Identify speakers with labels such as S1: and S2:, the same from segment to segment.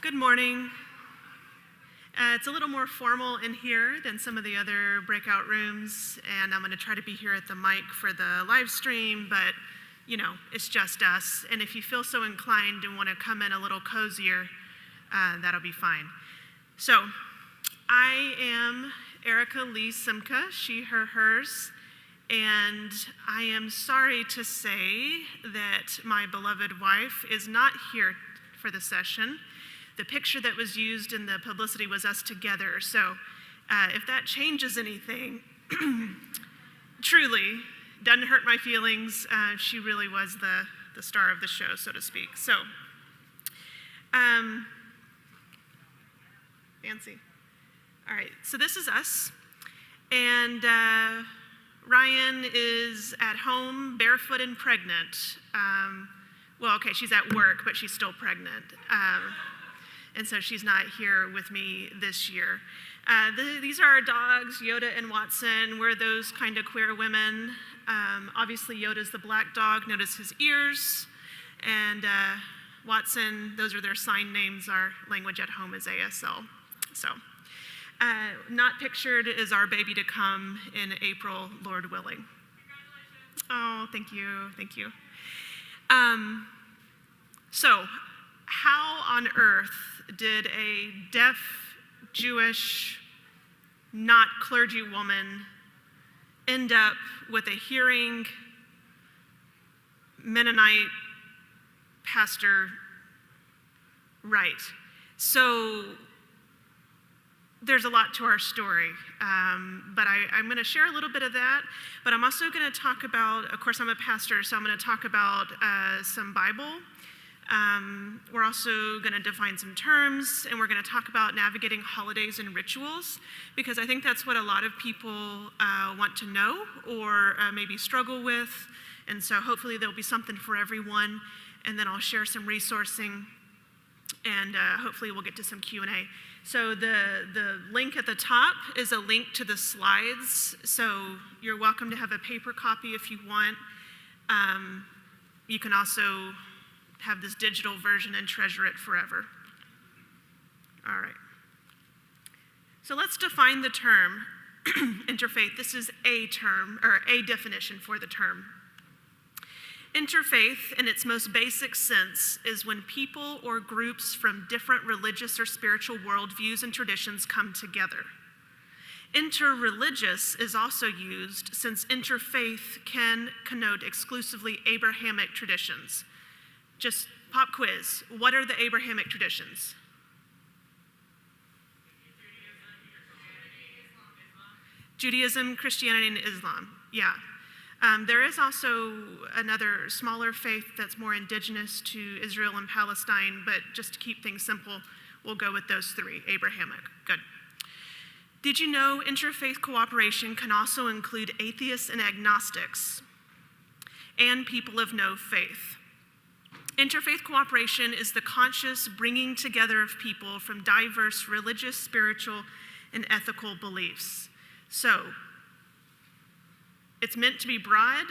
S1: Good morning. It's a little more formal in here than some of the other breakout rooms, and I'm going to try to be here at the mic for the live stream, but it's just us. And if you feel so inclined and want to come in a little cozier, that'll be fine. So, I am Erica Lee Simca, she, her, hers, and I am sorry to say that my beloved wife is not here for the session. The picture that was used in the publicity was us together, so if that changes anything, truly, doesn't hurt my feelings. She really was the star of the show, so to speak. So, fancy. All right, so this is us, and Ryan is at home, barefoot and pregnant. She's at work, but she's still pregnant. And so she's not here with me this year. These are our dogs, Yoda and Watson. We're those kind of queer women. Obviously, Yoda's the black dog. Notice his ears. And Watson, those are their sign names. Our language at home is ASL. So, not pictured is our baby to come in April, Lord willing. Congratulations. Oh, thank you. Thank you. So, how on earth did a deaf, Jewish, not clergy woman end up with a hearing Mennonite pastor? Right. So there's a lot to our story, but I'm going to share a little bit of that, but I'm also going to talk about, of course I'm a pastor, so I'm going to talk about some Bible. We're also going to define some terms, and we're going to talk about navigating holidays and rituals, because I think that's what a lot of people want to know or maybe struggle with, and so hopefully there'll be something for everyone, and then I'll share some resourcing, and hopefully we'll get to some Q&A. So the link at the top is a link to the slides, so you're welcome to have a paper copy if you want. You can also have this digital version and treasure it forever. All right. So let's define the term interfaith. This is a term, or a definition for the term. Interfaith, in its most basic sense, is when people or groups from different religious or spiritual worldviews and traditions come together. Interreligious is also used since interfaith can connote exclusively Abrahamic traditions. Just pop quiz. What are the Abrahamic traditions? Judaism, Christianity, and Islam. Yeah. There is also another smaller faith that's more indigenous to Israel and Palestine, but just to keep things simple, we'll go with those three. Abrahamic. Good. Did you know interfaith cooperation can also include atheists and agnostics and people of no faith? Interfaith cooperation is the conscious bringing together of people from diverse religious, spiritual, and ethical beliefs. So, it's meant to be broad,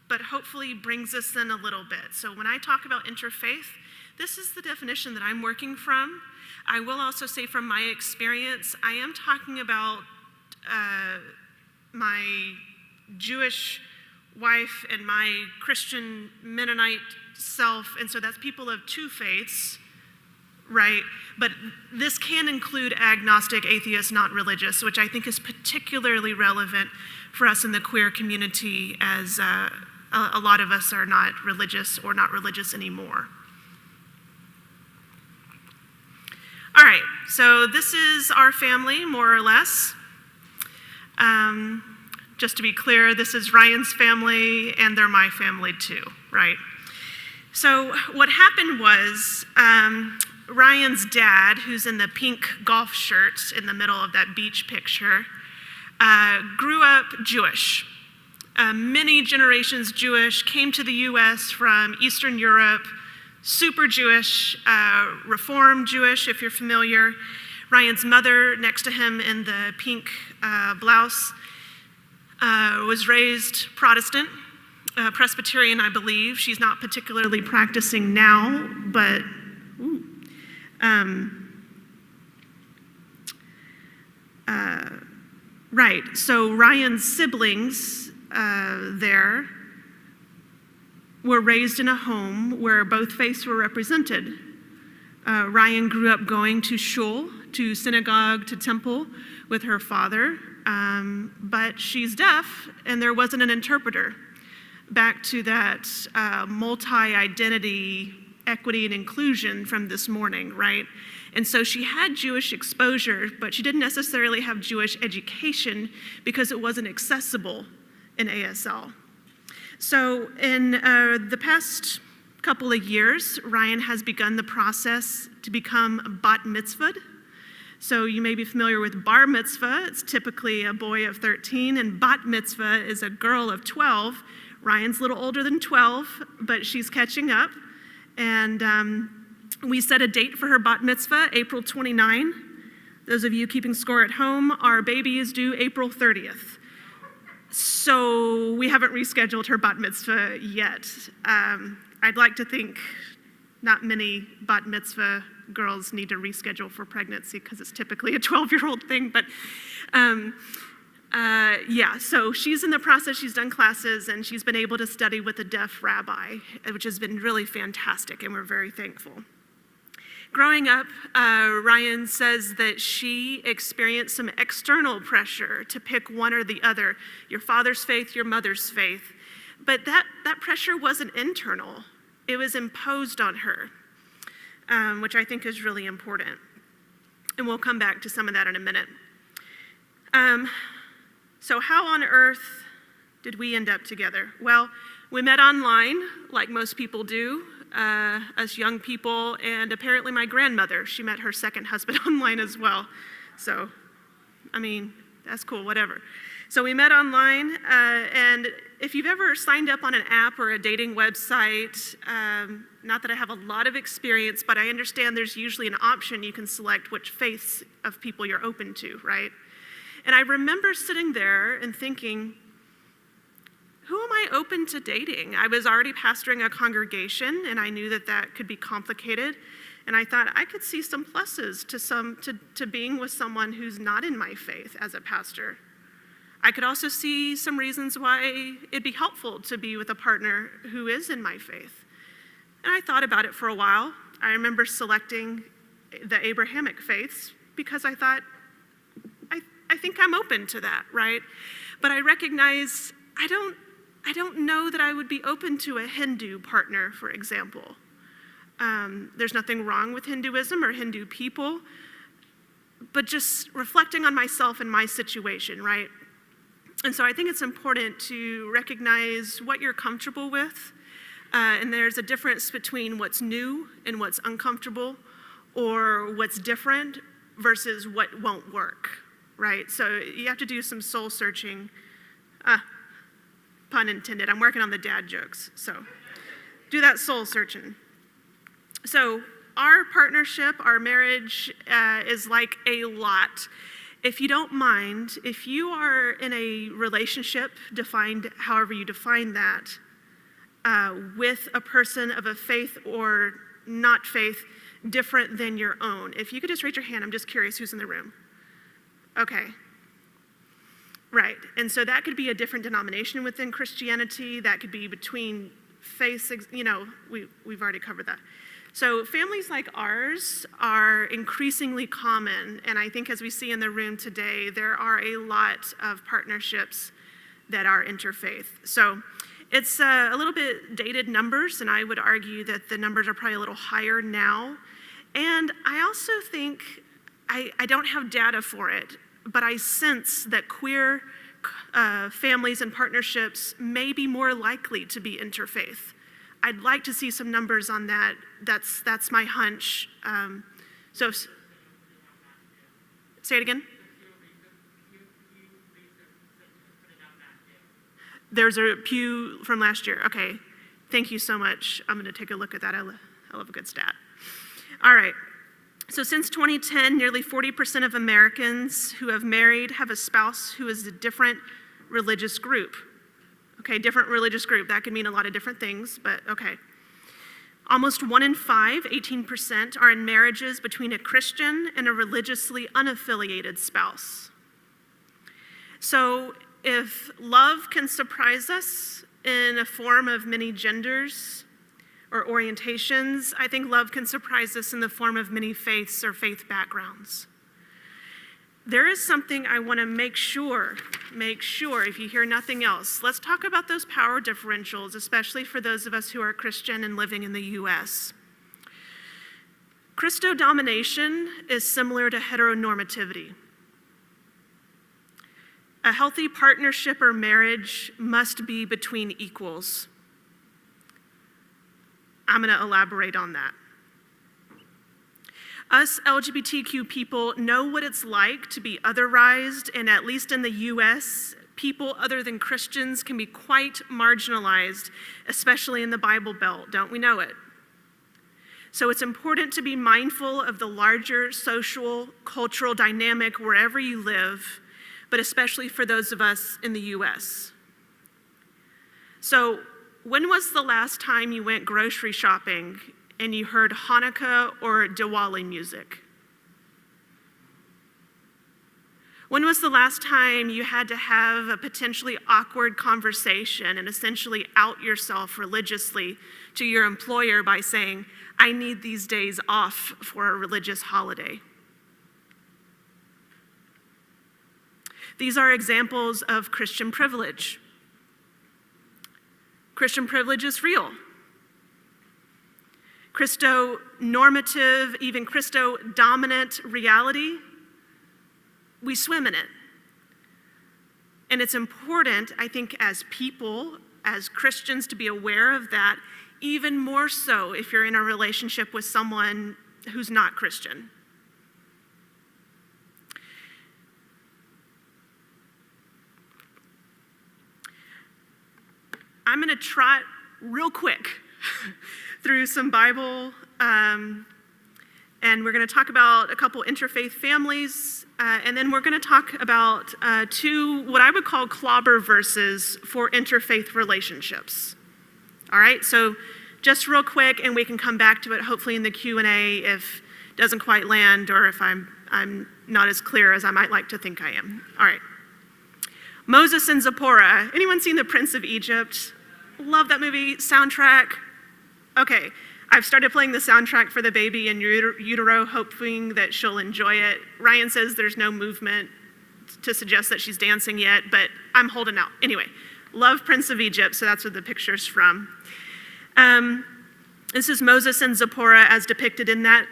S1: but hopefully brings us in a little bit. So when I talk about interfaith, this is the definition that I'm working from. I will also say from my experience, I am talking about my Jewish wife and my Christian Mennonite self, and so that's people of two faiths, right? But this can include agnostic, atheist, not religious, which I think is particularly relevant for us in the queer community, as a lot of us are not religious or not religious anymore. All right, so this is our family, more or less. Just to be clear, this is Ryan's family, and they're my family too, right? So what happened was Ryan's dad, who's in the pink golf shirt in the middle of that beach picture, grew up Jewish. Many generations Jewish, came to the US from Eastern Europe, super Jewish, Reform Jewish, if you're familiar. Ryan's mother, next to him in the pink blouse, was raised Protestant. Presbyterian, I believe. She's not particularly practicing now, but Right, so Ryan's siblings there were raised in a home where both faiths were represented. Ryan grew up going to shul, to synagogue, to temple with her father, but she's deaf and there wasn't an interpreter. Back to that multi-identity, equity, and inclusion from this morning, right? And so she had Jewish exposure, but she didn't necessarily have Jewish education because it wasn't accessible in ASL. So in the past couple of years, Ryan has begun the process to become bat mitzvahed. So you may be familiar with bar mitzvah. It's typically a boy of 13, and bat mitzvah is a girl of 12. Ryan's a little older than 12, but she's catching up. And we set a date for her bat mitzvah, April 29. Those of you keeping score at home, our baby is due April 30th. So we haven't rescheduled her bat mitzvah yet. I'd like to think not many bat mitzvah girls need to reschedule for pregnancy because it's typically a 12-year-old thing. But yeah, so she's in the process, she's done classes, and she's been able to study with a deaf rabbi, which has been really fantastic, and we're very thankful. Growing up, Ryan says that she experienced some external pressure to pick one or the other, your father's faith, your mother's faith. But that pressure wasn't internal. It was imposed on her, which I think is really important. And we'll come back to some of that in a minute. So how on earth did we end up together? Well, we met online, like most people do, us young people, and apparently my grandmother, she met her second husband online as well. So, I mean, that's cool, whatever. So we met online, and if you've ever signed up on an app or a dating website, not that I have a lot of experience, but I understand there's usually an option you can select which faiths of people you're open to, right? And I remember sitting there and thinking, who am I open to dating? I was already pastoring a congregation, and I knew that that could be complicated. And I thought I could see some pluses to being with someone who's not in my faith as a pastor. I could also see some reasons why it'd be helpful to be with a partner who is in my faith. And I thought about it for a while. I remember selecting the Abrahamic faiths because I thought, I think I'm open to that, right? But I recognize I don't know that I would be open to a Hindu partner, for example. There's nothing wrong with Hinduism or Hindu people, but just reflecting on myself and my situation, right? And so I think it's important to recognize what you're comfortable with, and there's a difference between what's new and what's uncomfortable, or what's different versus what won't work, right? So you have to do some soul searching. Pun intended, I'm working on the dad jokes, so do that soul searching. So our partnership, our marriage is like a lot. If you don't mind, if you are in a relationship, defined however you define that, with a person of a faith or not faith different than your own, if you could just raise your hand, I'm just curious who's in the room. Okay. Right, and so that could be a different denomination within Christianity, that could be between faiths, you know, we've already covered that. So families like ours are increasingly common, and I think as we see in the room today, there are a lot of partnerships that are interfaith. So it's a little bit dated numbers, and I would argue that the numbers are probably a little higher now. And I also think, I don't have data for it, but I sense that queer families and partnerships may be more likely to be interfaith. I'd like to see some numbers on that. That's my hunch. So, say it again. There's a Pew from last year. Okay, thank you so much. I'm going to take a look at that. I love a good stat. All right. So since 2010, nearly 40% of Americans who have married have a spouse who is a different religious group. Okay, different religious group. That could mean a lot of different things, but okay. Almost 1 in 5, 18%, are in marriages between a Christian and a religiously unaffiliated spouse. So if love can surprise us in a form of many genders or orientations, I think love can surprise us in the form of many faiths or faith backgrounds. There is something I want to make sure, if you hear nothing else, let's talk about those power differentials, especially for those of us who are Christian and living in the U.S. Christo-domination is similar to heteronormativity. A healthy partnership or marriage must be between equals. I'm going to elaborate on that. Us LGBTQ people know what it's like to be otherized, and at least in the US, people other than Christians can be quite marginalized, especially in the Bible Belt. Don't we know it? So it's important to be mindful of the larger social, cultural dynamic wherever you live, but especially for those of us in the US. So when was the last time you went grocery shopping and you heard Hanukkah or Diwali music? When was the last time you had to have a potentially awkward conversation and essentially out yourself religiously to your employer by saying, I need these days off for a religious holiday? These are examples of Christian privilege. Christian privilege is real. Christo-normative, even Christo-dominant reality, we swim in it. And it's important, I think, as people, as Christians, to be aware of that, even more so if you're in a relationship with someone who's not Christian. I'm going to trot real quick through some Bible, and we're going to talk about a couple interfaith families, and then we're going to talk about two what I would call clobber verses for interfaith relationships. All right, so just real quick, and we can come back to it hopefully in the Q&A if it doesn't quite land or if I'm not as clear as I might like to think I am. All right. Moses and Zipporah. Anyone seen The Prince of Egypt? Love that movie. Soundtrack. Okay, I've started playing the soundtrack for the baby in utero, hoping that she'll enjoy it. Ryan says there's no movement to suggest that she's dancing yet, but I'm holding out. Anyway, love Prince of Egypt, so that's what the picture's from. This is Moses and Zipporah as depicted in that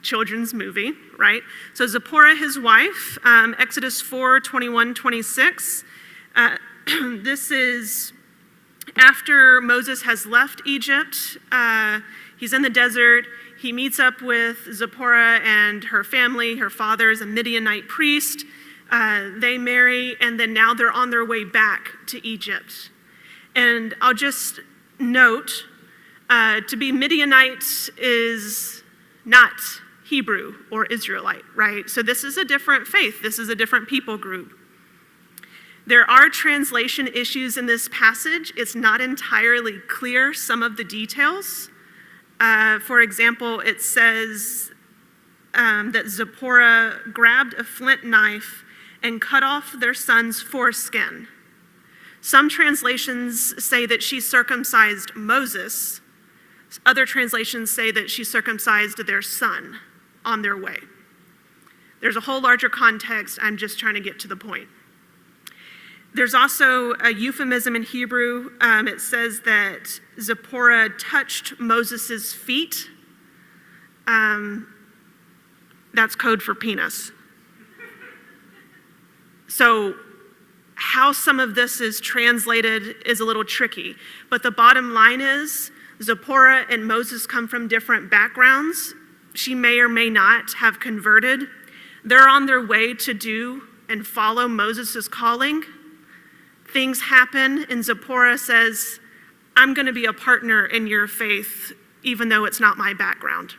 S1: children's movie, right? So Zipporah, his wife, Exodus 4:21-26. This is after Moses has left Egypt. He's in the desert. He meets up with Zipporah and her family. Her father is a Midianite priest. They marry, and then now they're on their way back to Egypt. And I'll just note, to be Midianite is not Hebrew or Israelite, right? So this is a different faith. This is a different people group. There are translation issues in this passage. It's not entirely clear, some of the details. For example, it says that Zipporah grabbed a flint knife and cut off their son's foreskin. Some translations say that she circumcised Moses. Other translations say that she circumcised their son on their way. There's a whole larger context. I'm just trying to get to the point. There's also a euphemism in Hebrew. It says that Zipporah touched Moses' feet. That's code for penis. So how some of this is translated is a little tricky. But the bottom line is Zipporah and Moses come from different backgrounds. She may or may not have converted. They're on their way to do and follow Moses' calling. Things happen, and Zipporah says, I'm going to be a partner in your faith, even though it's not my background.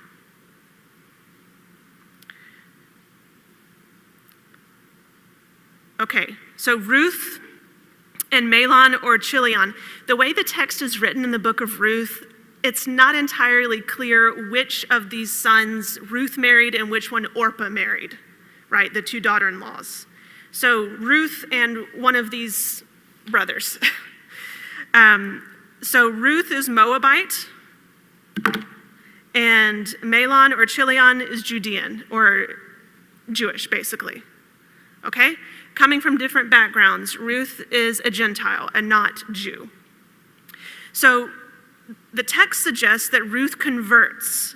S1: Okay, so Ruth and Mahlon or Chilion. The way the text is written in the book of Ruth, it's not entirely clear which of these sons Ruth married and which one Orpah married, right? The two daughter-in-laws. So Ruth and one of these brothers. So Ruth is Moabite, and Mahlon or Chilion is Judean, or Jewish, basically. Okay? Coming from different backgrounds, Ruth is a Gentile and not Jew. So the text suggests that Ruth converts,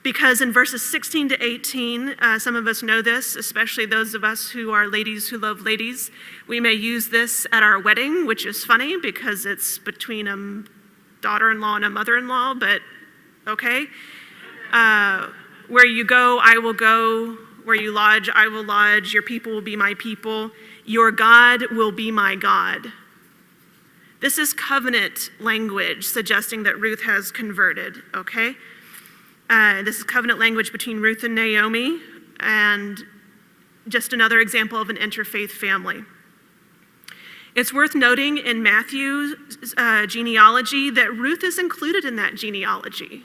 S1: because in verses 16 to 18, some of us know this, especially those of us who are ladies who love ladies. We may use this at our wedding, which is funny because it's between a daughter-in-law and a mother-in-law, but okay. Where you go, I will go. Where you lodge, I will lodge. Your people will be my people. Your God will be my God. This is covenant language suggesting that Ruth has converted, okay? This is covenant language between Ruth and Naomi, and just another example of an interfaith family. It's worth noting in Matthew's genealogy that Ruth is included in that genealogy.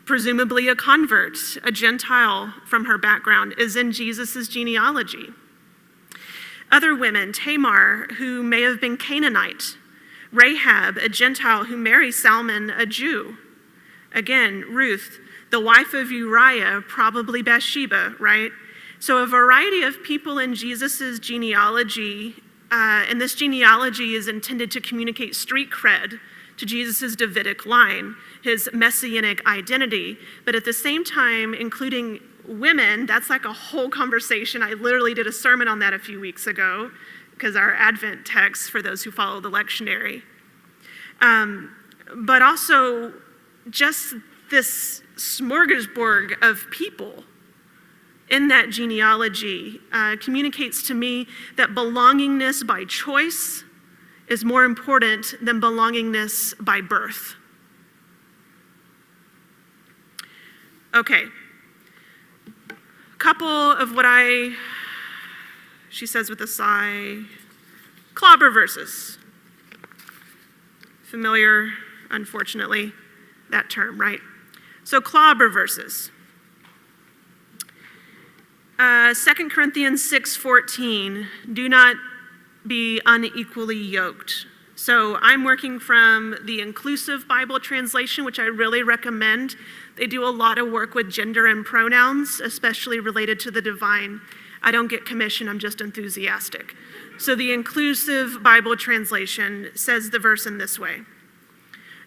S1: Presumably a convert, a Gentile from her background, is in Jesus' genealogy. Other women, Tamar, who may have been Canaanite, Rahab, a Gentile who marries Salmon, a Jew. Again, Ruth, the wife of Uriah, probably Bathsheba, right? So a variety of people in Jesus' genealogy, and this genealogy is intended to communicate street cred to Jesus' Davidic line, his messianic identity, but at the same time, including women. That's like a whole conversation. I literally did a sermon on that a few weeks ago, because our Advent text for those who follow the lectionary. But also just this smorgasbord of people in that genealogy communicates to me that belongingness by choice is more important than belongingness by birth. Okay. Couple of what she says with a sigh, clobber verses. Familiar, unfortunately, that term, right? So clobber verses. 2 Corinthians 6:14, do not be unequally yoked. So I'm working from the Inclusive Bible translation, which I really recommend. They do a lot of work with gender and pronouns, especially related to the divine. I don't get commission, I'm just enthusiastic. So the Inclusive Bible translation says the verse in this way: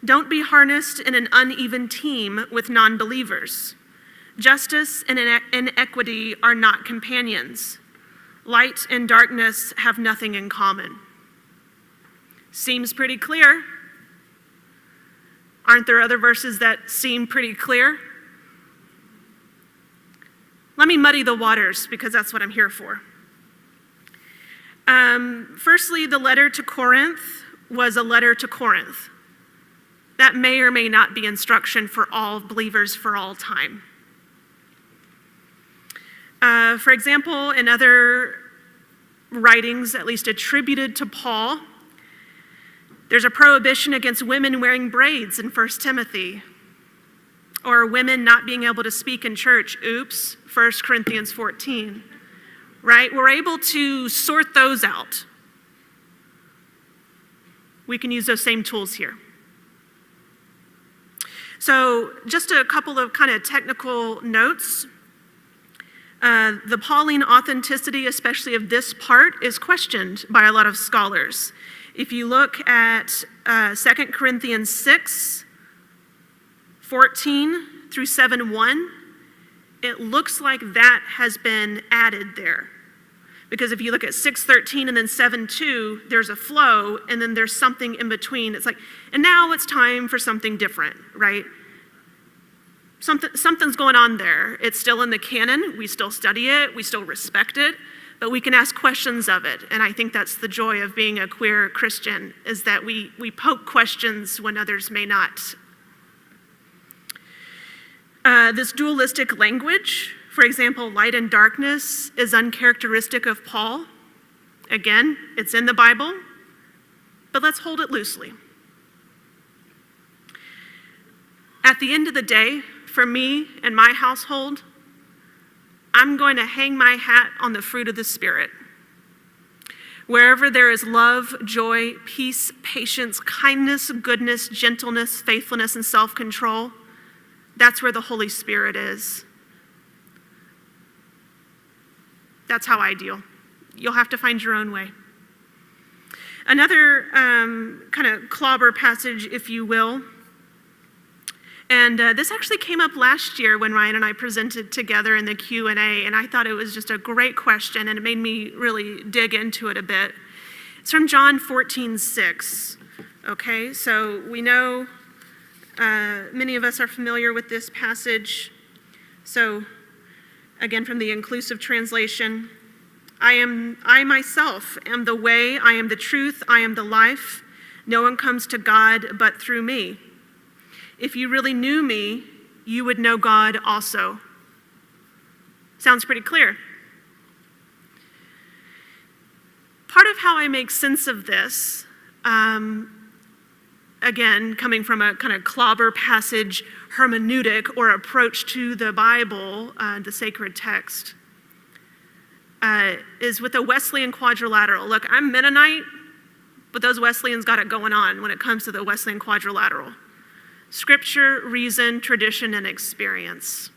S1: don't be harnessed in an uneven team with non-believers. Justice and inequity are not companions. Light and darkness have nothing in common. Seems pretty clear. Aren't there other verses that seem pretty clear? Let me muddy the waters, because that's what I'm here for. Firstly, the letter to Corinth was a letter to Corinth. That may or may not be instruction for all believers for all time. For example, in other writings, at least attributed to Paul, there's a prohibition against women wearing braids in 1 Timothy, or women not being able to speak in church. Oops, 1 Corinthians 14, right? We're able to sort those out. We can use those same tools here. So just a couple of kind of technical notes. The Pauline authenticity, especially of this part, is questioned by a lot of scholars. If you look at 2 Corinthians 6:14 through 7:1, it looks like that has been added there. Because if you look at 6:13 and then 7:2, there's a flow, and then there's something in between. It's like, and now it's time for something different, right? Something's going on there. It's still in the canon. We still study it. We still respect it. But we can ask questions of it. And I think that's the joy of being a queer Christian, is that we poke questions when others may not. This dualistic language, for example, light and darkness, is uncharacteristic of Paul. Again, it's in the Bible, but let's hold it loosely. At the end of the day, for me and my household, I'm going to hang my hat on the fruit of the Spirit. Wherever there is love, joy, peace, patience, kindness, goodness, gentleness, faithfulness, and self-control, that's where the Holy Spirit is. That's how I deal. You'll have to find your own way. Another kind of clobber passage, if you will, and this actually came up last year when Ryan and I presented together in the Q&A, and I thought it was just a great question, and it made me really dig into it a bit. It's from John 14:6. Okay, so we know many of us are familiar with this passage. So, again, from the inclusive translation, I myself am the way, I am the truth, I am the life. No one comes to God but through me. If you really knew me, you would know God also. Sounds pretty clear. Part of how I make sense of this, again, coming from a kind of clobber passage hermeneutic or approach to the Bible, the sacred text, is with a Wesleyan quadrilateral. Look, I'm Mennonite, but those Wesleyans got it going on when it comes to the Wesleyan quadrilateral. Scripture, reason, tradition, and experience.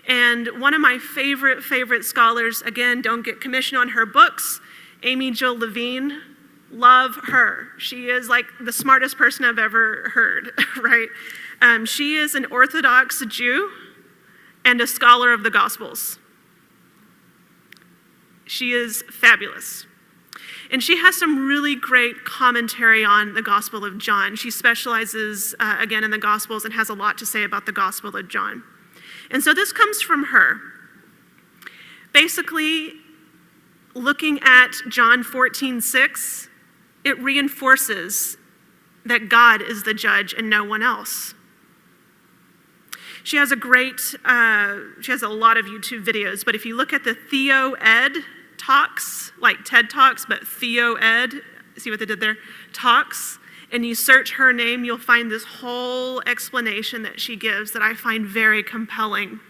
S1: And one of my favorite scholars, again, don't get commission on her books, Amy Jill Levine, love her. She is like the smartest person I've ever heard, right? She is an Orthodox Jew and a scholar of the Gospels. She is fabulous. And she has some really great commentary on the Gospel of John. She specializes, again, in the Gospels and has a lot to say about the Gospel of John. And so this comes from her. Basically, looking at John 14:6, it reinforces that God is the judge and no one else. She has a lot of YouTube videos, but if you look at the Theo Ed talks, like TED Talks, but Theo Ed, see what they did there? Talks, and you search her name, you'll find this whole explanation that she gives that I find very compelling.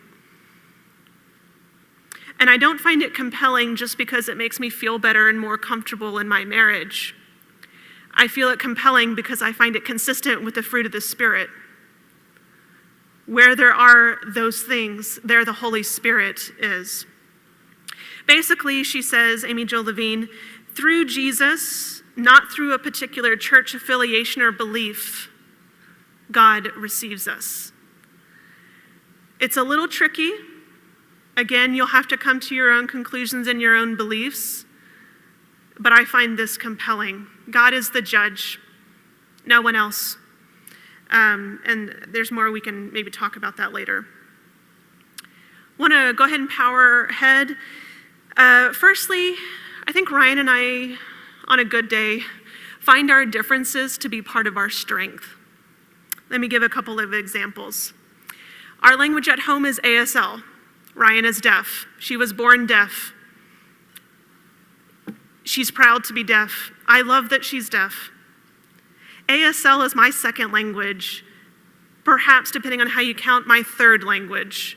S1: And I don't find it compelling just because it makes me feel better and more comfortable in my marriage. I feel it compelling because I find it consistent with the fruit of the Spirit. Where there are those things, there the Holy Spirit is. Basically, she says, Amy Jill Levine, through Jesus, not through a particular church affiliation or belief, God receives us. It's a little tricky. Again, you'll have to come to your own conclusions and your own beliefs, but I find this compelling. God is the judge, no one else. And there's more we can maybe talk about that later. Want to go ahead and power ahead. Firstly, I think Ryan and I, on a good day, find our differences to be part of our strength. Let me give a couple of examples. Our language at home is ASL. Ryan is deaf. She was born deaf. She's proud to be deaf. I love that she's deaf. ASL is my second language, perhaps depending on how you count, my third language.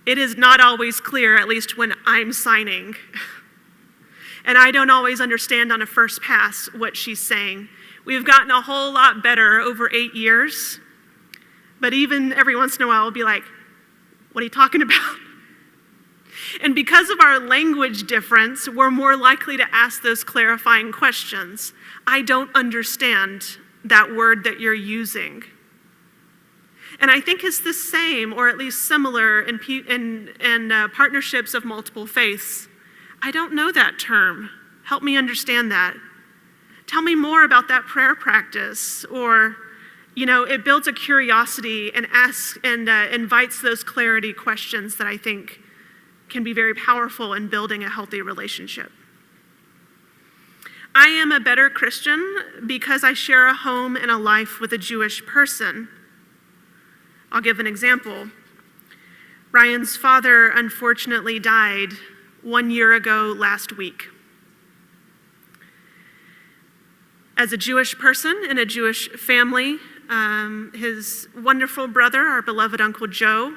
S1: It is not always clear, at least when I'm signing. And I don't always understand on a first pass what she's saying. We've gotten a whole lot better over 8 years, but even every once in a while we'll be like, what are you talking about? And because of our language difference, we're more likely to ask those clarifying questions. I don't understand that word that you're using. And I think it's the same, or at least similar, in partnerships of multiple faiths. I don't know that term. Help me understand that. Tell me more about that prayer practice. Or, it builds a curiosity and asks and invites those clarity questions that I think can be very powerful in building a healthy relationship. I am a better Christian because I share a home and a life with a Jewish person. I'll give an example. Ryan's father unfortunately died 1 year ago last week. As a Jewish person in a Jewish family, his wonderful brother, our beloved Uncle Joe,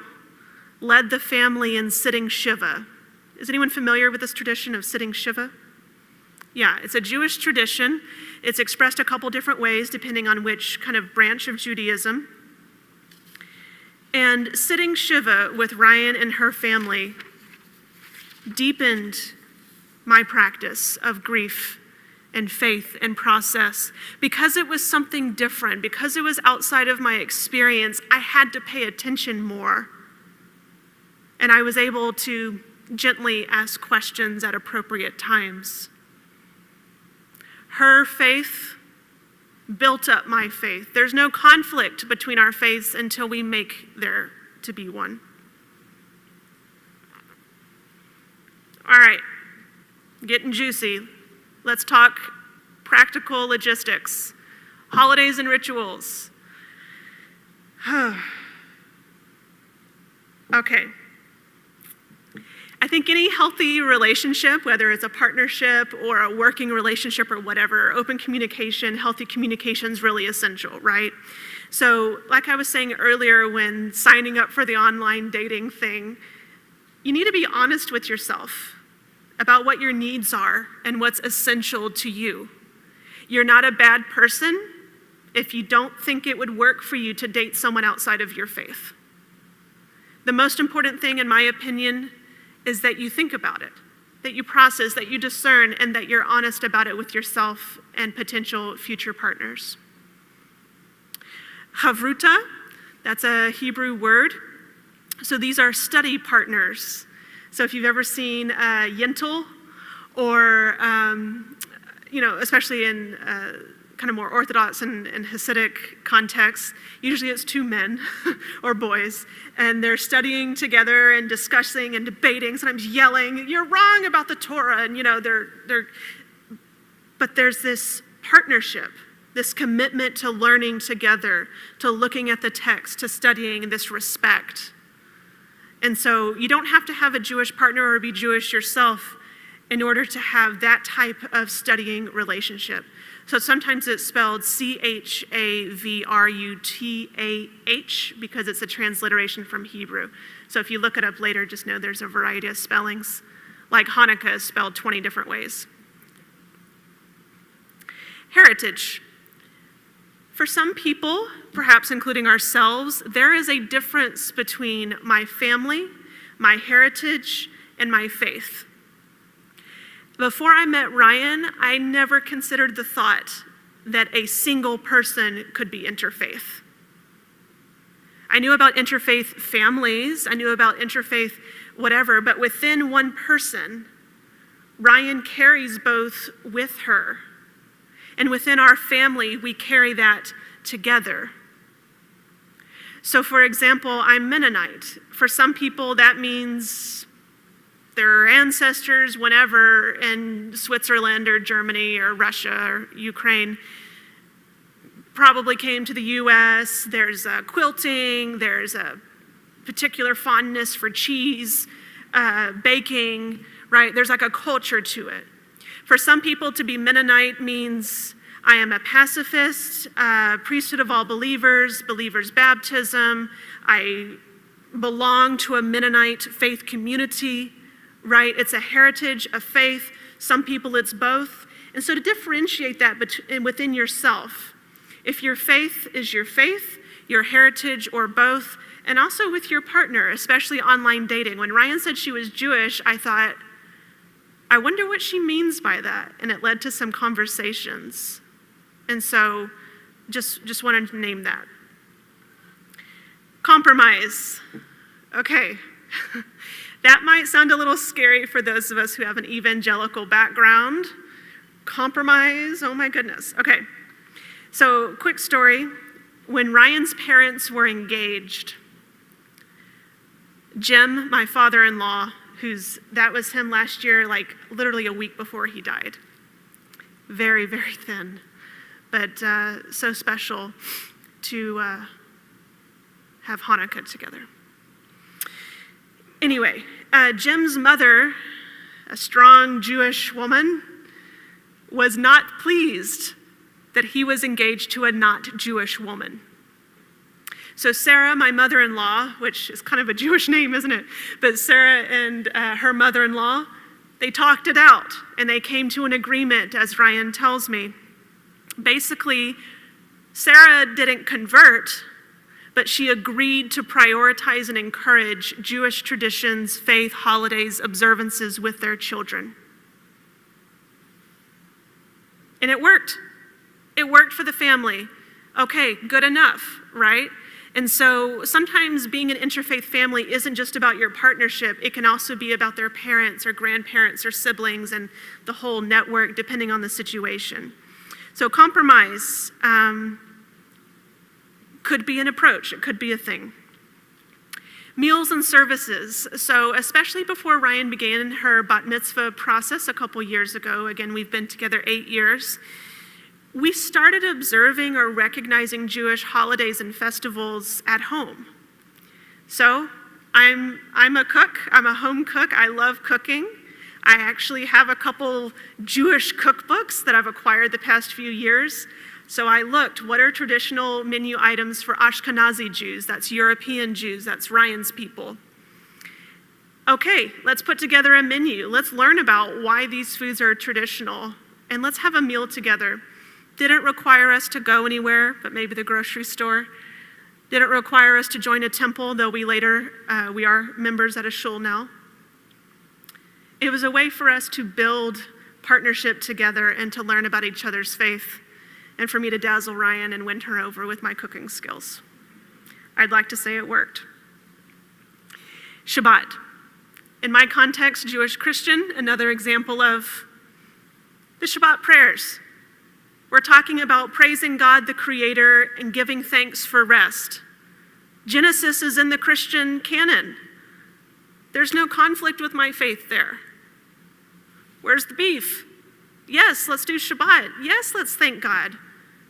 S1: led the family in sitting Shiva. Is anyone familiar with this tradition of sitting Shiva? Yeah, it's a Jewish tradition. It's expressed a couple different ways depending on which kind of branch of Judaism. And sitting Shiva with Ryan and her family deepened my practice of grief and faith and process. Because it was something different, because it was outside of my experience, I had to pay attention more. And I was able to gently ask questions at appropriate times. Her faith built up my faith. There's no conflict between our faiths until we make there to be one. All right, getting juicy. Let's talk practical logistics, holidays and rituals. Okay. I think any healthy relationship, whether it's a partnership or a working relationship or whatever, open communication, healthy communication is really essential, right? So like I was saying earlier when signing up for the online dating thing, you need to be honest with yourself about what your needs are and what's essential to you. You're not a bad person if you don't think it would work for you to date someone outside of your faith. The most important thing, in my opinion, is that you think about it, that you process, that you discern, and that you're honest about it with yourself and potential future partners. Havruta, that's a Hebrew word. So these are study partners. So if you've ever seen Yentl, or, especially in kind of more Orthodox and Hasidic contexts, usually it's two men or boys, and they're studying together and discussing and debating, sometimes yelling, "You're wrong about the Torah," and but there's this partnership, this commitment to learning together, to looking at the text, to studying, and this respect. And so you don't have to have a Jewish partner or be Jewish yourself in order to have that type of studying relationship. So sometimes it's spelled Chavruth because it's a transliteration from Hebrew. So if you look it up later, just know there's a variety of spellings. Like Hanukkah is spelled 20 different ways. Heritage. For some people, perhaps including ourselves, there is a difference between my family, my heritage, and my faith. Before I met Ryan, I never considered the thought that a single person could be interfaith. I knew about interfaith families, I knew about interfaith whatever, but within one person, Ryan carries both with her. And within our family, we carry that together. So for example, I'm Mennonite. For some people, that means their ancestors, whenever in Switzerland or Germany or Russia or Ukraine, probably came to the US. There's quilting, there's a particular fondness for cheese, baking, right? There's like a culture to it. For some people, to be Mennonite means I am a pacifist, priesthood of all believers, believers' baptism. I belong to a Mennonite faith community, right? It's a heritage, a faith. Some people, it's both. And so to differentiate that within yourself, if your faith is your faith, your heritage, or both, and also with your partner, especially online dating. When Ryan said she was Jewish, I thought, I wonder what she means by that. And it led to some conversations. And so just wanted to name that. Compromise. Okay. That might sound a little scary for those of us who have an evangelical background. Compromise, oh my goodness. Okay, so quick story. When Ryan's parents were engaged, Jim, my father-in-law, that was him last year, like literally a week before he died. Very, very thin, but so special to have Hanukkah together. Anyway, Jim's mother, a strong Jewish woman, was not pleased that he was engaged to a not Jewish woman. So Sarah, my mother-in-law, which is kind of a Jewish name, isn't it? But Sarah and her mother-in-law, they talked it out, and they came to an agreement, as Ryan tells me. Basically, Sarah didn't convert, but she agreed to prioritize and encourage Jewish traditions, faith, holidays, observances with their children. And it worked. It worked for the family. Okay, good enough, right? And so sometimes being an interfaith family isn't just about your partnership. It can also be about their parents or grandparents or siblings and the whole network, depending on the situation. So compromise could be an approach. It could be a thing. Meals and services. So especially before Ryan began her bat mitzvah process a couple years ago, again, we've been together 8 years, we started observing or recognizing Jewish holidays and festivals at home. So I'm a cook. I'm a home cook. I love cooking. I actually have a couple Jewish cookbooks that I've acquired the past few years. So I looked, what are traditional menu items for Ashkenazi Jews? That's European Jews. That's Ryan's people. Okay, let's put together a menu. Let's learn about why these foods are traditional, and let's have a meal together. Didn't require us to go anywhere, but maybe the grocery store. Didn't require us to join a temple, though we are members at a shul now. It was a way for us to build partnership together and to learn about each other's faith, and for me to dazzle Ryan and win her over with my cooking skills. I'd like to say it worked. Shabbat. In my context, Jewish Christian, another example of the Shabbat prayers. We're talking about praising God, the Creator, and giving thanks for rest. Genesis is in the Christian canon. There's no conflict with my faith there. Where's the beef? Yes, let's do Shabbat. Yes, let's thank God.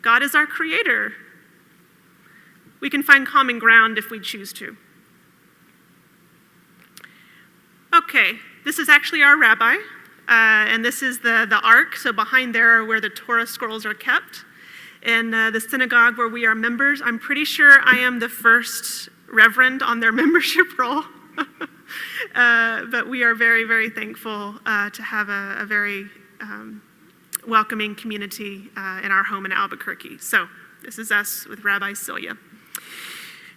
S1: God is our Creator. We can find common ground if we choose to. Okay, this is actually our rabbi. And this is the ark, so behind there are where the Torah scrolls are kept. In the synagogue where we are members, I'm pretty sure I am the first reverend on their membership roll. But we are very, very thankful to have a very welcoming community in our home in Albuquerque. So this is us with Rabbi Celia.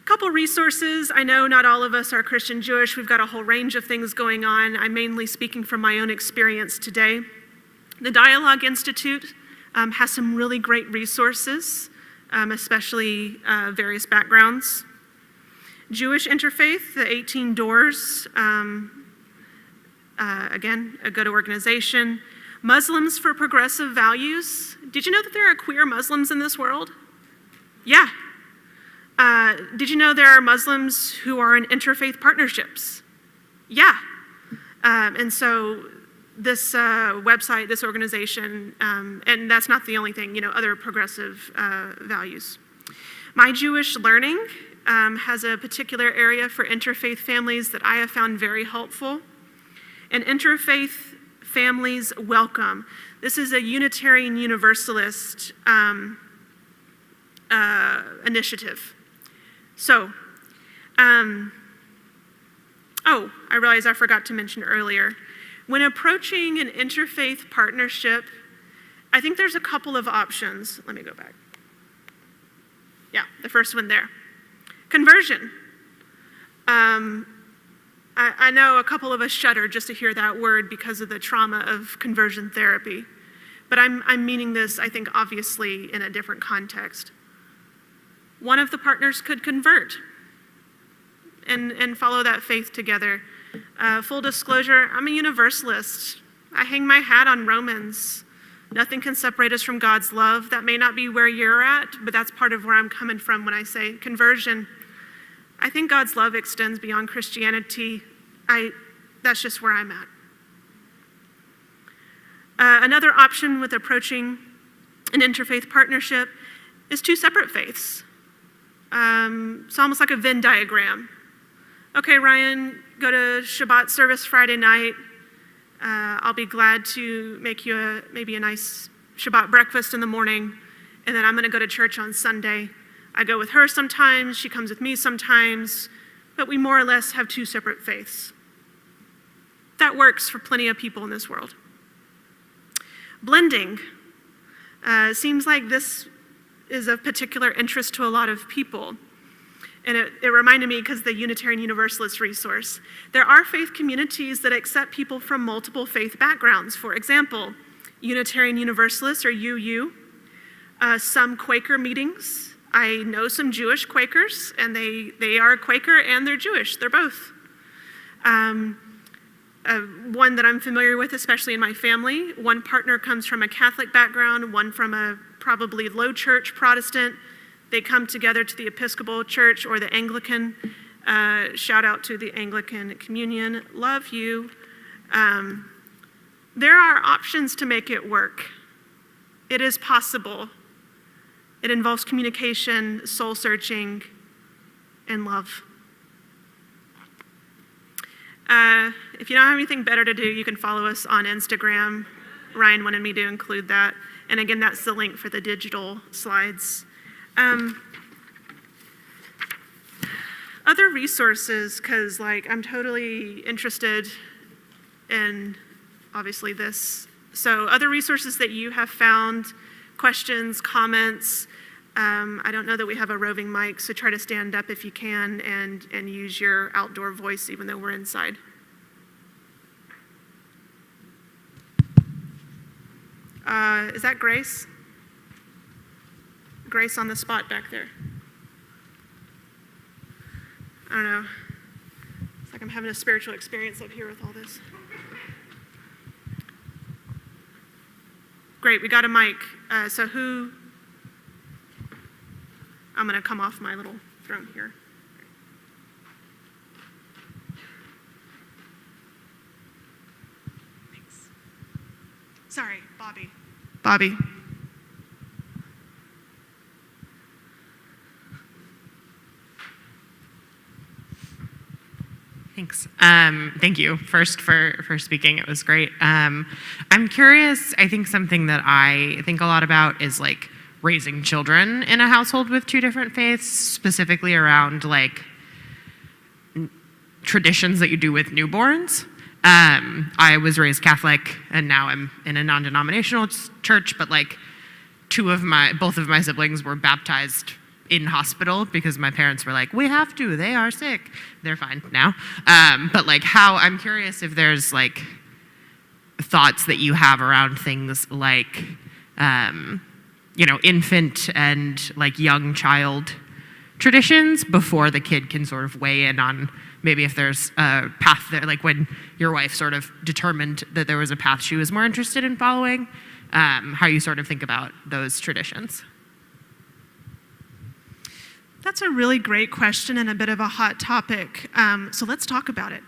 S1: A couple resources. I know not all of us are Christian Jewish. We've got a whole range of things going on. I'm mainly speaking from my own experience today. The Dialogue Institute has some really great resources, especially various backgrounds. Jewish Interfaith, the 18 Doors, again, a good organization. Muslims for Progressive Values. Did you know that there are queer Muslims in this world? Yeah. Did you know there are Muslims who are in interfaith partnerships? Yeah. And so this website, this organization, and that's not the only thing, other progressive values. My Jewish Learning has a particular area for interfaith families that I have found very helpful. And Interfaith Families Welcome. This is a Unitarian Universalist initiative. So, I realize I forgot to mention earlier. When approaching an interfaith partnership, I think there's a couple of options. Let me go back. Yeah, the first one there. Conversion. I know a couple of us shudder just to hear that word because of the trauma of conversion therapy. But I'm meaning this, I think, obviously in a different context. One of the partners could convert and follow that faith together. Full disclosure, I'm a universalist. I hang my hat on Romans. Nothing can separate us from God's love. That may not be where you're at, but that's part of where I'm coming from when I say conversion. I think God's love extends beyond Christianity. That's just where I'm at. Another option with approaching an interfaith partnership is two separate faiths. It's almost like a Venn diagram. Okay, Ryan, go to Shabbat service Friday night. I'll be glad to make you maybe a nice Shabbat breakfast in the morning, and then I'm going to go to church on Sunday. I go with her sometimes, she comes with me sometimes, but we more or less have two separate faiths. That works for plenty of people in this world. Blending. Seems like this is of particular interest to a lot of people. And it reminded me because the Unitarian Universalist resource. There are faith communities that accept people from multiple faith backgrounds. For example, Unitarian Universalists or UU, some Quaker meetings. I know some Jewish Quakers, and they are Quaker and they're Jewish. They're both. One that I'm familiar with, especially in my family, one partner comes from a Catholic background, one from a probably low church Protestant. They come together to the Episcopal Church or the Anglican. Shout out to the Anglican Communion. Love you. There are options to make it work. It is possible. It involves communication, soul searching, and love. If you don't have anything better to do, you can follow us on Instagram. Ryan wanted me to include that. And again, that's the link for the digital slides. Other resources, because I'm totally interested in obviously this. So other resources that you have found, questions, comments. I don't know that we have a roving mic, so try to stand up if you can and use your outdoor voice even though we're inside. Is that Grace? Grace on the spot back there. I don't know. It's like I'm having a spiritual experience up here with all this. Great, we got a mic. So who? I'm going to come off my little throne here. Thanks. Sorry, Bobby. Bobby.
S2: Thanks. Thank you first for speaking. It was great. I'm curious, I think something that I think a lot about is raising children in a household with two different faiths, specifically around traditions that you do with newborns. I was raised Catholic and now I'm in a non-denominational church, but both of my siblings were baptized in hospital because my parents were like, we have to, they are sick. They're fine now. But how, I'm curious if there's thoughts that you have around things infant and young child traditions before the kid can sort of weigh in on maybe if there's a path there, when your wife sort of determined that there was a path she was more interested in following, how you sort of think about those traditions.
S1: That's a really great question and a bit of a hot topic. So let's talk about it.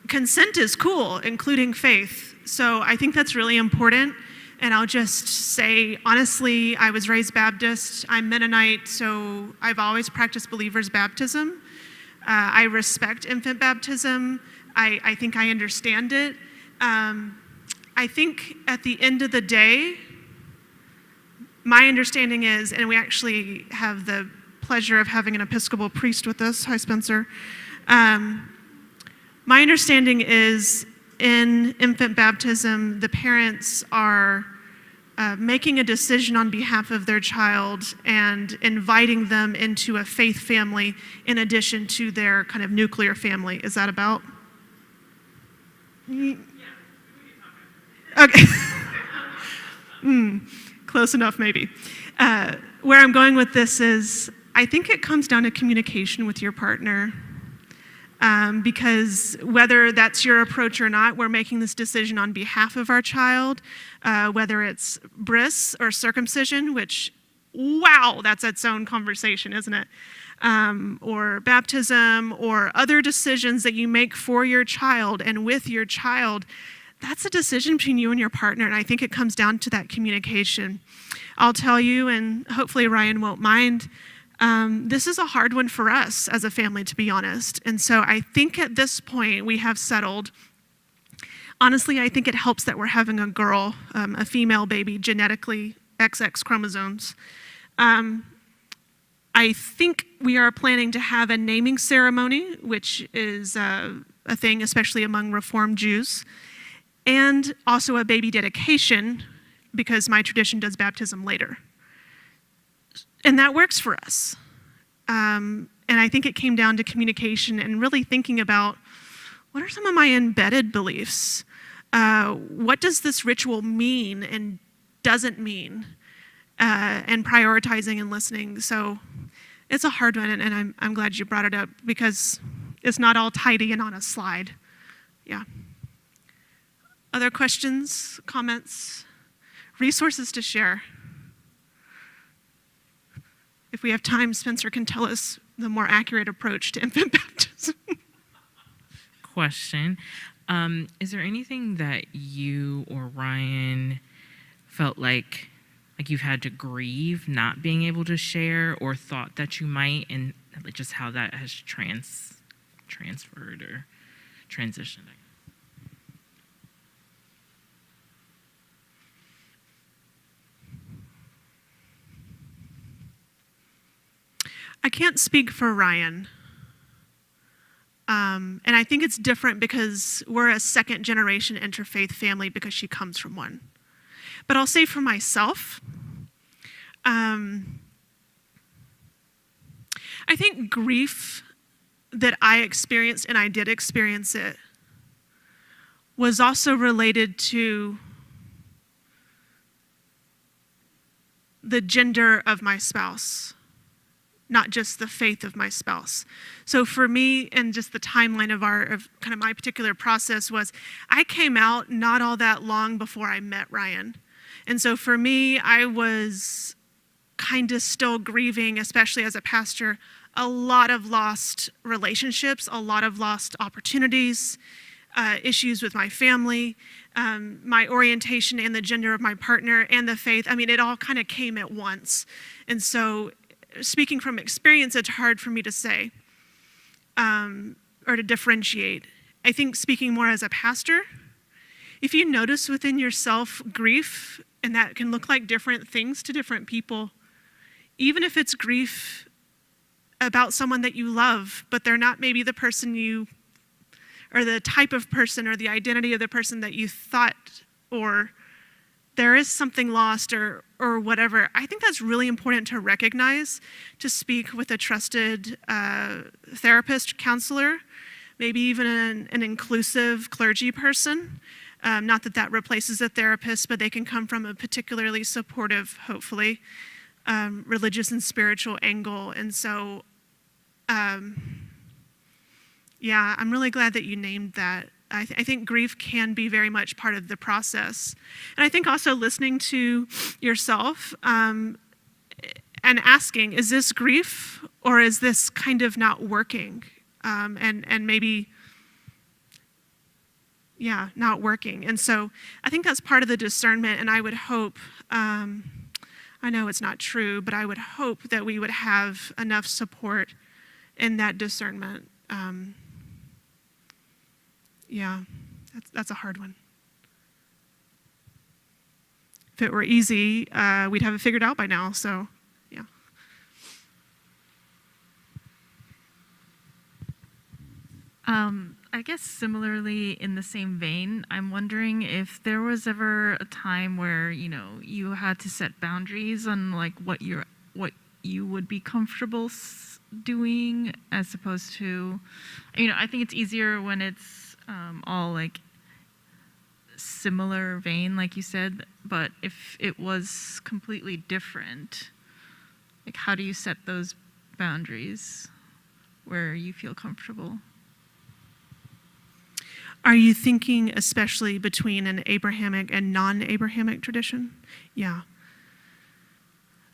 S1: Consent is cool, including faith. So I think that's really important. And I'll just say, honestly, I was raised Baptist. I'm Mennonite, so I've always practiced believer's baptism. I respect infant baptism. I think I understand it. I think at the end of the day, my understanding is, and we actually have the pleasure of having an Episcopal priest with us. Hi, Spencer. My understanding is in infant baptism, the parents are making a decision on behalf of their child and inviting them into a faith family in addition to their kind of nuclear family. Is that about? Yeah. Okay. Close enough, maybe. Where I'm going with this is, I think it comes down to communication with your partner. Because whether that's your approach or not, we're making this decision on behalf of our child, whether it's bris or circumcision, which, wow, that's its own conversation, isn't it? Or baptism, or other decisions that you make for your child and with your child. That's a decision between you and your partner, and I think it comes down to that communication. I'll tell you, and hopefully Ryan won't mind, this is a hard one for us as a family, to be honest. And so I think at this point we have settled. Honestly, I think it helps that we're having a girl, a female baby, genetically XX chromosomes. I think we are planning to have a naming ceremony, which is a thing, especially among Reformed Jews, and also a baby dedication, because my tradition does baptism later. And that works for us. And I think it came down to communication and really thinking about, what are some of my embedded beliefs? What does this ritual mean and doesn't mean? And prioritizing and listening. So it's a hard one, and I'm glad you brought it up, because it's not all tidy and on a slide. Yeah. Other questions, comments, resources to share? If we have time, Spencer can tell us the more accurate approach to infant baptism.
S3: Question. Is there anything that you or Ryan felt like you've had to grieve not being able to share, or thought that you might, and just how that has transferred or transitioned?
S1: I can't speak for Ryan. And I think it's different because we're a second generation interfaith family because she comes from one. But I'll say for myself, I think grief that I experienced, and I did experience it, was also related to the gender of my spouse, not just the faith of my spouse. So for me, and just the timeline of kind of my particular process was, I came out not all that long before I met Ryan. And so for me, I was kind of still grieving, especially as a pastor, a lot of lost relationships, a lot of lost opportunities, issues with my family, my orientation and the gender of my partner, and the faith. I mean, it all kind of came at once. And so speaking from experience, it's hard for me to say or to differentiate. I think speaking more as a pastor, if you notice within yourself grief, and that can look like different things to different people, even if it's grief about someone that you love, but they're not maybe the person or the type of person or the identity of the person that you thought, or there is something lost or whatever, I think that's really important to recognize, to speak with a trusted therapist, counselor, maybe even an inclusive clergy person. Not that that replaces a therapist, but they can come from a particularly supportive, hopefully, religious and spiritual angle. And so, yeah, I'm really glad that you named that. I think grief can be very much part of the process. And I think also listening to yourself and asking, is this grief or is this kind of not working? And maybe, yeah, not working. And so I think that's part of the discernment, and I would hope, I know it's not true, but I would hope that we would have enough support in that discernment. Yeah, that's a hard one. If it were easy, we'd have it figured out by now, so yeah.
S4: I guess similarly in the same vein, I'm wondering if there was ever a time where, you had to set boundaries on like what you would be comfortable doing, as opposed to, I think it's easier when it's all like similar vein, like you said, but if it was completely different, like how do you set those boundaries where you feel comfortable?
S1: Are you thinking especially between an Abrahamic and non-Abrahamic tradition? Yeah.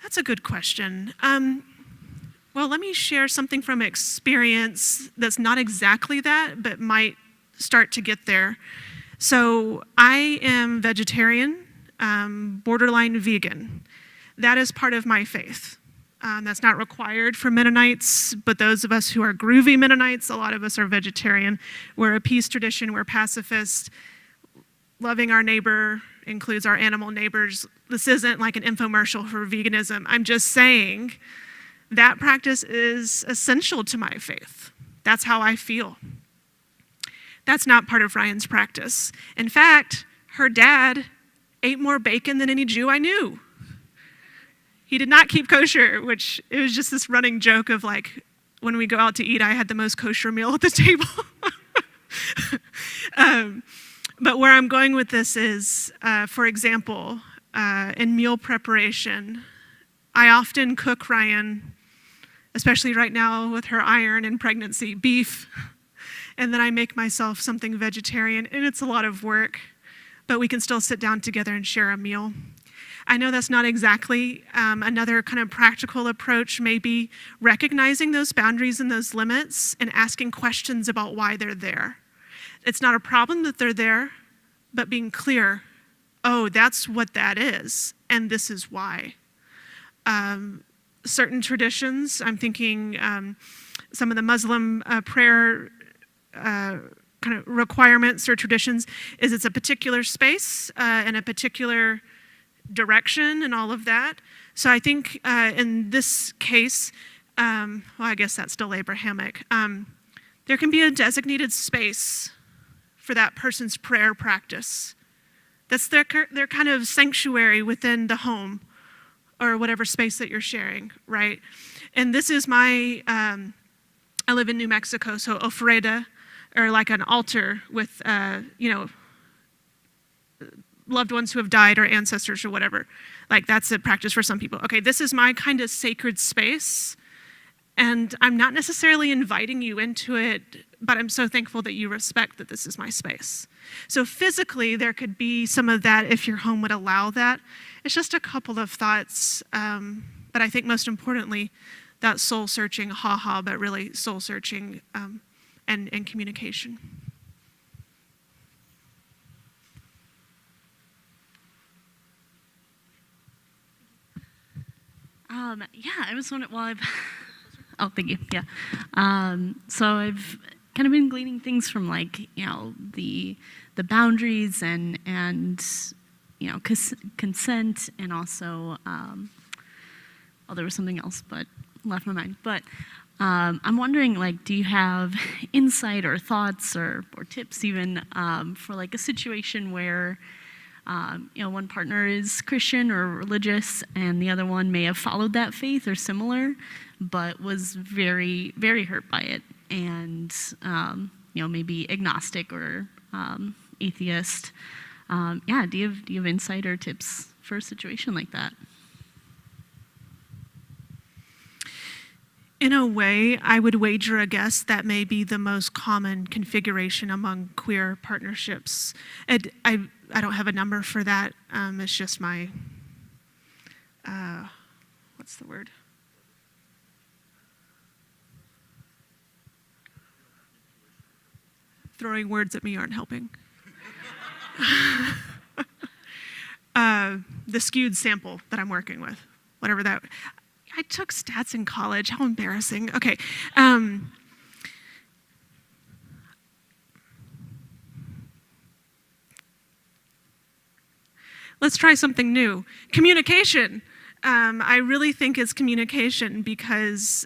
S1: That's a good question. Well, let me share something from experience that's not exactly that, but might start to get there. So I am vegetarian, borderline vegan. That is part of my faith. That's not required for Mennonites, but those of us who are groovy Mennonites, a lot of us are vegetarian. We're a peace tradition, we're pacifist. Loving our neighbor includes our animal neighbors. This isn't like an infomercial for veganism. I'm just saying that practice is essential to my faith. That's how I feel. That's not part of Ryan's practice. In fact, her dad ate more bacon than any Jew I knew. He did not keep kosher, which it was just this running joke of like, when we go out to eat, I had the most kosher meal at the table. But where I'm going with this is, for example, in meal preparation, I often cook Ryan, especially right now with her iron and pregnancy, beef, and then I make myself something vegetarian, and it's a lot of work, but we can still sit down together and share a meal. I know that's not exactly another kind of practical approach, maybe recognizing those boundaries and those limits and asking questions about why they're there. It's not a problem that they're there, but being clear, oh, that's what that is, and this is why. Certain traditions, I'm thinking some of the Muslim prayer kind of requirements or traditions is it's a particular space and a particular direction and all of that. So I think in this case, well, I guess that's still Abrahamic, there can be a designated space for that person's prayer practice. That's their kind of sanctuary within the home or whatever space that you're sharing, right? And this is my, I live in New Mexico, so ofrenda, or like an altar with, loved ones who have died or ancestors or whatever. Like that's a practice for some people. Okay, this is my kind of sacred space, and I'm not necessarily inviting you into it, but I'm so thankful that you respect that this is my space. So physically, there could be some of that if your home would allow that. It's just a couple of thoughts, but I think most importantly, that soul-searching, but really soul-searching and communication.
S5: I was wondering, oh, thank you, yeah. So I've kind of been gleaning things from like, the boundaries and consent, and also, there was something else, but left my mind. But I'm wondering, like, do you have insight or thoughts or tips even for like a situation where one partner is Christian or religious, and the other one may have followed that faith or similar, but was very, very hurt by it, and maybe agnostic or atheist. Do you have insight or tips for a situation like that?
S1: In a way, I would wager a guess that may be the most common configuration among queer partnerships. I don't have a number for that. It's just my, what's the word? Throwing words at me aren't helping. The skewed sample that I'm working with, whatever that. I took stats in college. How embarrassing. Okay. Let's try something new. Communication. I really think it's communication because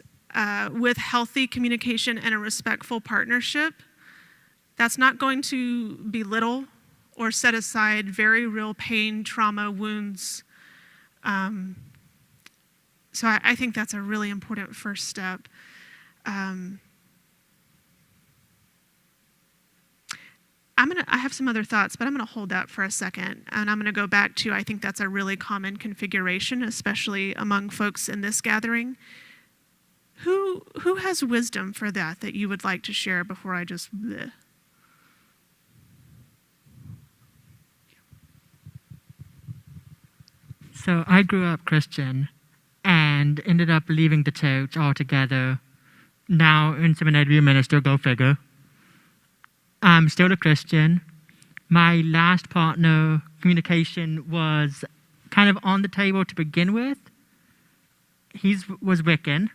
S1: with healthy communication and a respectful partnership, that's not going to belittle or set aside very real pain, trauma, wounds. So I think that's a really important first step. I have some other thoughts, but I'm going to hold that for a second. And I'm going to go back to, I think that's a really common configuration, especially among folks in this gathering. Who has wisdom for that you would like to share before I just bleh?
S6: So I grew up Christian and ended up leaving the church altogether. Now in seminary minister, go figure. I'm still a Christian. My last partner, communication was kind of on the table to begin with. He was Wiccan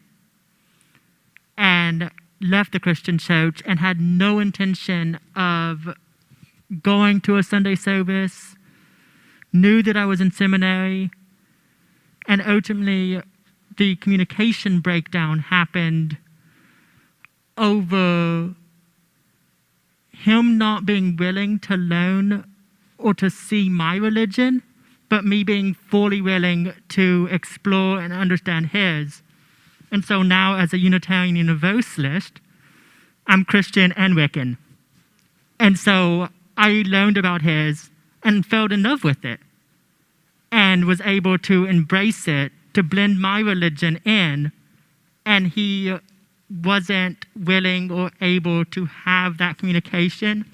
S6: and left the Christian church and had no intention of going to a Sunday service, knew that I was in seminary, and ultimately the communication breakdown happened over him not being willing to learn or to see my religion, but me being fully willing to explore and understand his. And so now, as a Unitarian Universalist, I'm Christian and Wiccan. And so I learned about his and fell in love with it and was able to embrace it, to blend my religion in. And he wasn't willing or able to have that communication,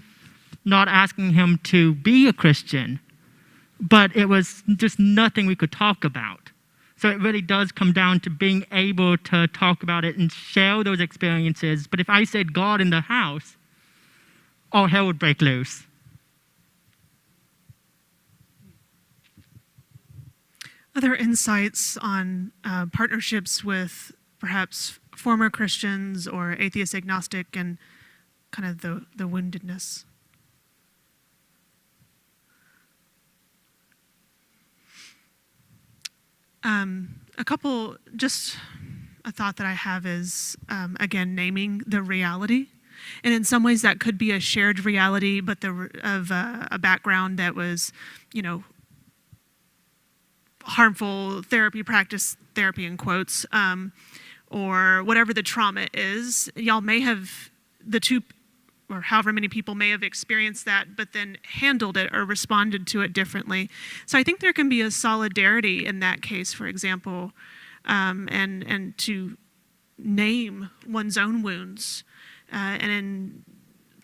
S6: not asking him to be a Christian, but it was just nothing we could talk about. So it really does come down to being able to talk about it and share those experiences. But if I said God in the house, all hell would break loose.
S1: Other insights on partnerships with perhaps former Christians or atheist agnostic and kind of the woundedness? A thought that I have is, again, naming the reality. And in some ways that could be a shared reality, but of a background that was, harmful therapy, practice therapy in quotes, or whatever the trauma is. Y'all may have, the two, or however many people may have experienced that, but then handled it or responded to it differently. So I think there can be a solidarity in that case, for example, and to name one's own wounds. And in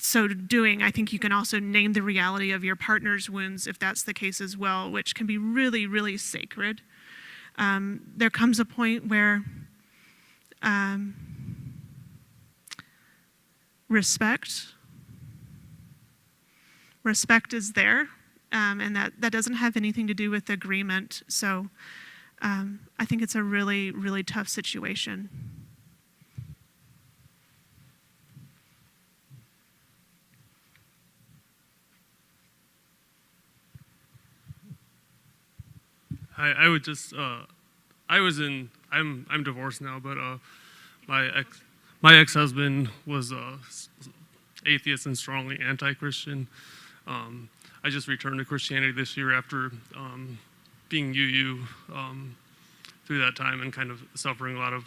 S1: so doing, I think you can also name the reality of your partner's wounds, if that's the case as well, which can be really, really sacred. There comes a point where respect is there, and that doesn't have anything to do with agreement. So I think it's a really, really tough situation.
S7: I would just, I'm divorced now, but my ex-husband was atheist and strongly anti-Christian. I just returned to Christianity this year after being UU through that time and kind of suffering a lot of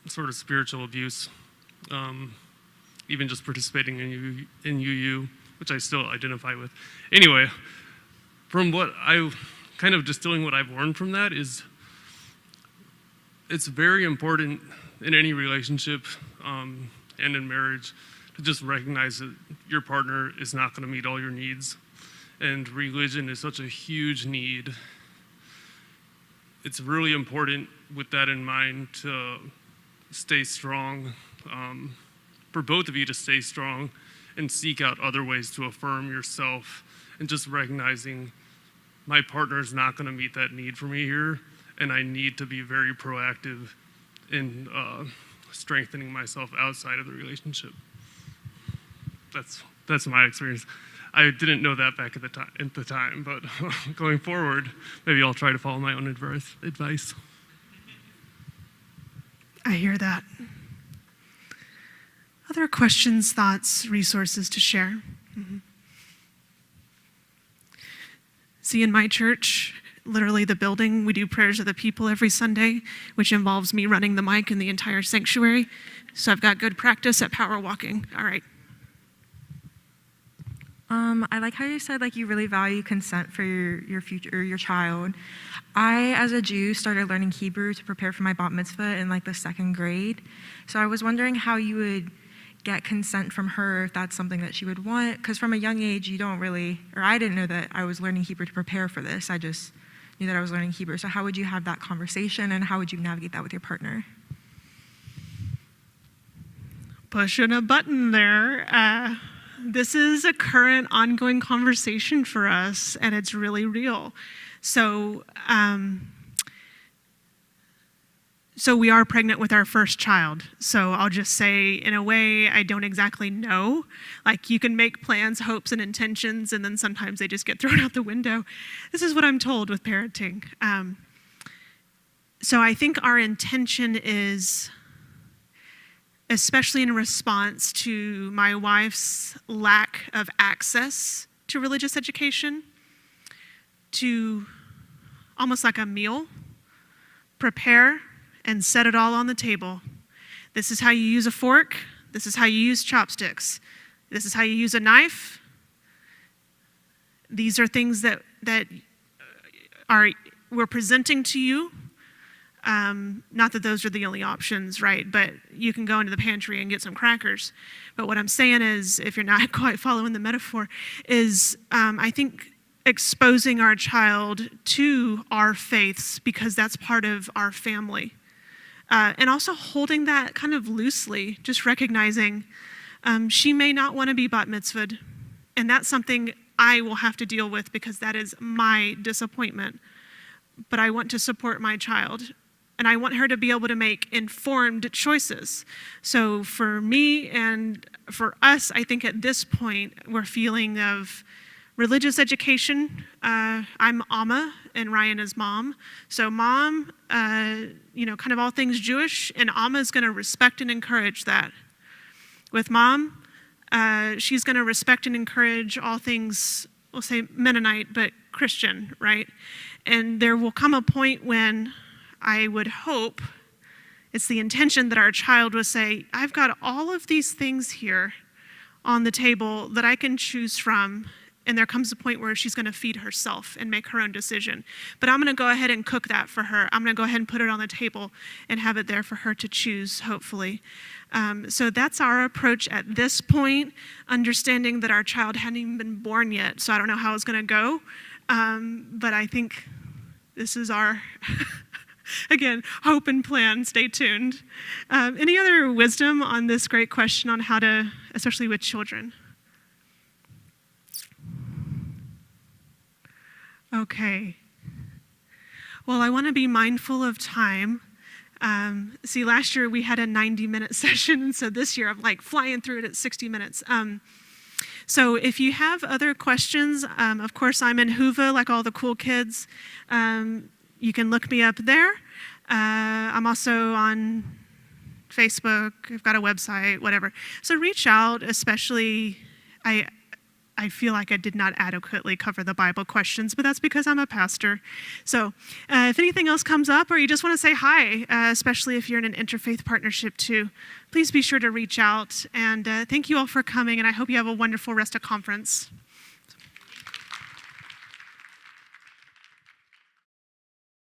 S7: sort of spiritual abuse, even just participating in UU, which I still identify with. Anyway, from what kind of distilling what I've learned from that is it's very important in any relationship and in marriage to just recognize that your partner is not going to meet all your needs. And religion is such a huge need. It's really important with that in mind to stay strong, for both of you to stay strong and seek out other ways to affirm yourself, and just recognizing my partner is not going to meet that need for me here, and I need to be very proactive in strengthening myself outside of the relationship. That's my experience. I didn't know that back at the time, but going forward, maybe I'll try to follow my own advice.
S1: I hear that. Other questions, thoughts, resources to share? Mm-hmm. See, in my church, literally the building, we do prayers of the people every Sunday, which involves me running the mic in the entire sanctuary. So I've got good practice at power walking. All right.
S8: I like how you said you really value consent for your future or your child. I, as a Jew, started learning Hebrew to prepare for my bat mitzvah in the 2nd grade. So I was wondering how you would get consent from her if that's something that she would want, because from a young age you don't really, or I didn't know that I was learning Hebrew to prepare for this. I just knew that I was learning Hebrew. So how would you have that conversation, and how would you navigate that with your partner?
S1: Pushing a button there. This is a current ongoing conversation for us, and it's really real. So we are pregnant with our first child. So I'll just say, in a way, I don't exactly know. You can make plans, hopes, and intentions, and then sometimes they just get thrown out the window. This is what I'm told with parenting. So I think our intention is, especially in response to my wife's lack of access to religious education, to almost like a meal, prepare and set it all on the table. This is how you use a fork. This is how you use chopsticks. This is how you use a knife. These are things that we're presenting to you. Not that those are the only options, right? But you can go into the pantry and get some crackers. But what I'm saying is, if you're not quite following the metaphor, is I think exposing our child to our faiths, because that's part of our family. And also holding that kind of loosely, just recognizing she may not want to be bat mitzvahed. And that's something I will have to deal with because that is my disappointment. But I want to support my child. And I want her to be able to make informed choices. So for me and for us, I think at this point, we're feeling of religious education. I'm amma and Ryan is mom. So mom, kind of all things Jewish, and amma is going to respect and encourage that. With mom, she's going to respect and encourage all things, we'll say Mennonite, but Christian, right? And there will come a point when I would hope, it's the intention that our child will say, I've got all of these things here on the table that I can choose from, and there comes a point where she's going to feed herself and make her own decision. But I'm going to go ahead and cook that for her. I'm going to go ahead and put it on the table and have it there for her to choose, hopefully. So that's our approach at this point, understanding that our child hadn't even been born yet, so I don't know how it's going to go. But I think this is our... Again, hope and plan. Stay tuned. Any other wisdom on this great question on how to, especially with children? Okay. Well, I want to be mindful of time. See, last year we had a 90-minute session, and so this year I'm like flying through it at 60 minutes. So if you have other questions, of course I'm in Hoover like all the cool kids. You can look me up there. I'm also on Facebook. I've got a website, whatever. So reach out, especially I feel like I did not adequately cover the Bible questions, but that's because I'm a pastor. So if anything else comes up or you just want to say hi, especially if you're in an interfaith partnership too, please be sure to reach out. And thank you all for coming, and I hope you have a wonderful rest of conference.